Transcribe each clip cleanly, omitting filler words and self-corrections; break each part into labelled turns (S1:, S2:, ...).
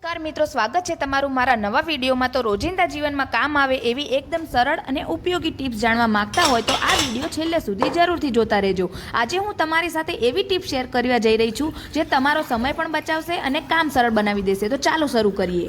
S1: નમસ્કાર મિત્રો, સ્વાગત છે તમારું મારા નવા વિડીયોમાં। તો રોજિંદા જીવનમાં કામ આવે એવી એકદમ સરળ અને ઉપયોગી ટિપ્સ જાણવા માંગતા હોય તો આ વિડીયો છેલ્લે સુધી જરૂરથી જોતા રહેજો। આજે હું તમારી સાથે એવી ટિપ્સ શેર કરવા જઈ રહી છું જે તમારો સમય પણ બચાવશે અને કામ સરળ બનાવી દેશે। તો ચાલો શરૂ કરીએ।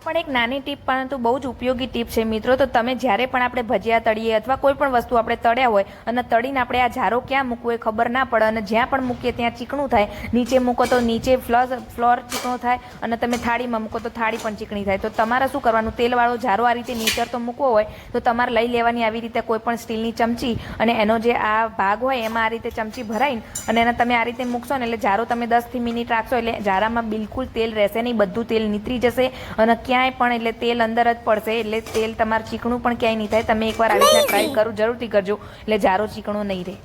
S1: પણ એક નાની ટીપ પરંતુ બહુ જ ઉપયોગી ટીપ છે મિત્રો। તો તમે જ્યારે પણ આપણે ભજીયા તળીએ અથવા કોઈ પણ વસ્તુ આપણે તળ્યા હોય અને તળીને આપણે આ જારો ક્યાં મૂકવો એ ખબર ના પડે અને જ્યાં પણ મૂકીએ ત્યાં ચીકણું થાય, નીચે મૂકો તો નીચે ફ્લોર ચીકણો થાય અને તમે થાળીમાં મૂકો તો થાળી પણ ચીકણી થાય। તો તમારે શું કરવાનું, તેલવાળો જારો આ રીતે નીચરતો મૂકવો હોય તો તમારે લઈ લેવાની આવી રીતે કોઈ પણ સ્ટીલની ચમચી અને એનો જે આ ભાગ હોય એમાં આ રીતે ચમચી ભરાઈને અને એને તમે આ રીતે મૂકશો ને એટલે જારો તમે 10 મિનિટ રાખશો એટલે જારામાં બિલકુલ તેલ રહેશે નહીં, બધું તેલ નીતરી જશે અને ક્યાંય પણ એટલે તેલ અંદર જ પડશે એટલે તેલ તમારું ચીકણું પણ ક્યાંય નહીં થાય। તમે એકવાર આવી રીતના ટ્રાય કરો, જરૂરથી કરજો એટલે જારો ચીકણો નહીં રહે।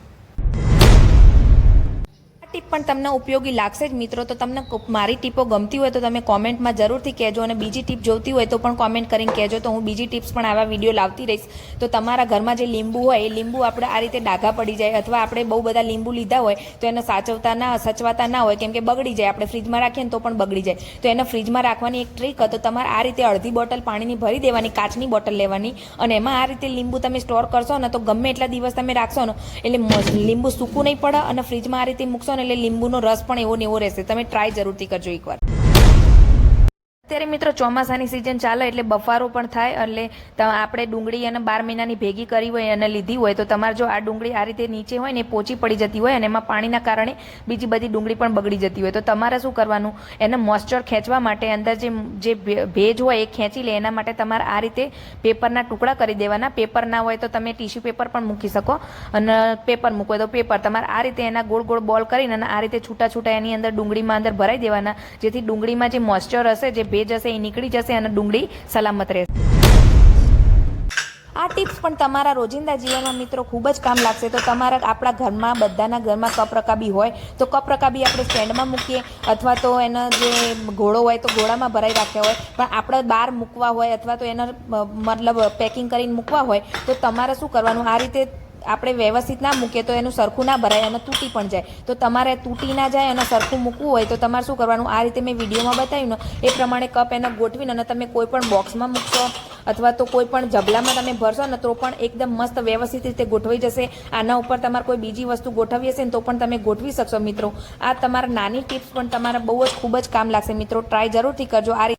S1: ટીપ પણ તમને ઉપયોગી લાગશે જ મિત્રો। તો તમને મારી ટીપો ગમતી હોય તો તમે કોમેન્ટમાં જરૂરથી કહેજો અને બીજી ટીપ જોઈતી હોય તો પણ કોમેન્ટ કરીને કહેજો, તો હું બીજી ટિપ્સ પણ આવા વિડીયો લાવતી રહીશ। તો તમારા ઘરમાં જે લીંબુ હોય એ લીંબુ આપણે આ રીતે ડાઘા પડી જાય અથવા આપણે બહુ બધા લીંબુ લીધા હોય તો એને સચવાતા ના હોય કેમ કે બગડી જાય, આપણે ફ્રીજમાં રાખીએ ને તો પણ બગડી જાય। તો એને ફ્રીજમાં રાખવાની એક ટ્રીક હતો, તમારે આ રીતે અડધી બોટલ પાણીની ભરી દેવાની, કાચની બોટલ લેવાની અને એમાં આ રીતે લીંબુ તમે સ્ટોર કરશો ને તો ગમે એટલા દિવસ તમે રાખશો ને એટલે લીંબુ સૂકું નહીં પડે અને ફ્રીજમાં આ રીતે મૂકશો ને એટલે લીંબુનો રસ પણ એવો ને એવો રહેશે। તમે ટ્રાય જરૂરથી કરજો એકવાર। અત્યારે મિત્રો ચોમાસાની સિઝન ચાલે એટલે બફારો પણ થાય એટલે આપણે ડુંગળી અને 12 મહિનાની ભેગી કરી હોય અને લીધી હોય તો તમારે જો આ ડુંગળી આ રીતે નીચે હોય ને એ પોચી પડી જતી હોય અને એમાં પાણીના કારણે બીજી બધી ડુંગળી પણ બગડી જતી હોય તો તમારે શું કરવાનું, એને મોઇસ્ચર ખેંચવા માટે અંદર જે ભેજ હોય એ ખેંચી લે એના માટે તમારે આ રીતે પેપરના ટુકડા કરી દેવાના। પેપર ના હોય તો તમે ટીશ્યુ પેપર પણ મૂકી શકો અને પેપર મૂકવો હોય તો પેપર, તમારે આ રીતે એના ગોળ ગોળ બોલ કરીને અને આ રીતે છૂટા છૂટા એની અંદર ડુંગળીમાં અંદર ભરાઈ દેવાના, જેથી ડુંગળીમાં જે મોઇસ્ચર હશે, જે ભેજ હશે એ નીકળી જશે અને ડુંગળી સલામત રહેશે। આ ટિપ્સ પણ તમારા રોજિંદા જીવનમાં મિત્રો ખૂબ જ કામ લાગશે। તો તમારા આપણા ઘરમાં બધાના ઘરમાં કપ રકાબી હોય તો કપ રકાબી આપણે સ્ટેન્ડમાં મૂકીએ અથવા તો એનો જે ઘોડો હોય તો ઘોડામાં ભરાઈ રાખ્યા હોય, પણ આપણે બહાર મૂકવા હોય અથવા તો એનો મતલબ પેકિંગ કરીને મૂકવા હોય તો તમારે શું કરવાનું, આ રીતે આપણે વ્યવસ્થિત ના મૂકીએ તો એનું સરખું ના ભરાય અને તૂટી પણ જાય। તો તમારે તૂટી ના જાય અને સરખું મૂકવું હોય તો તમારે શું કરવાનું, આ રીતે મેં વિડીયોમાં બતાવ્યું ને એ પ્રમાણે કપ એને ગોઠવીને અને તમે કોઈ પણ બોક્સમાં મૂકશો અથવા તો કોઈ પણ જબલામાં તમે ભરશો ને તો પણ એકદમ મસ્ત વ્યવસ્થિત રીતે ગોઠવાઈ જશે। આના ઉપર તમારે કોઈ બીજી વસ્તુ ગોઠવી હશે ને તો પણ તમે ગોઠવી શકશો મિત્રો। આ તમારા નાની ટિપ્સ પણ તમારા બહુ જ ખૂબ જ કામ લાગશે મિત્રો, ટ્રાય જરૂરથી કરજો। આ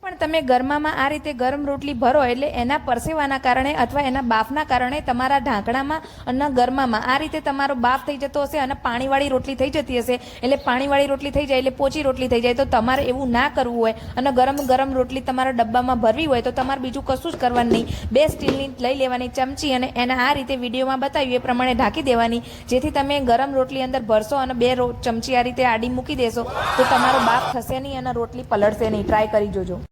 S1: પણ તમે ગરમામાં આ રીતે ગરમ રોટલી ભરો એટલે એના પરસેવાના કારણે અથવા એના બાફના કારણે તમારા ઢાંકણામાં અને ગરમામાં આ રીતે તમારો બાફ થઈ જતો હશે અને પાણીવાળી રોટલી થઈ જતી હશે, એટલે પાણીવાળી રોટલી થઈ જાય એટલે પોચી રોટલી થઈ જાય। તો તમારે એવું ના કરવું હોય અને ગરમ ગરમ રોટલી તમારા ડબ્બામાં ભરવી હોય તો તમારે બીજું કશું જ કરવાનું નહીં, 2 સ્ટીલની લઈ લેવાની ચમચી અને એને આ રીતે વિડીયોમાં બતાવ્યું એ પ્રમાણે ઢાંકી દેવાની, જેથી તમે ગરમ રોટલી અંદર ભરશો અને 2 ચમચી આ રીતે આડી મૂકી દેશો તો તમારો બાફ થશે નહીં અને રોટલી પલળશે નહીં। ટ્રાય કરી જોજો।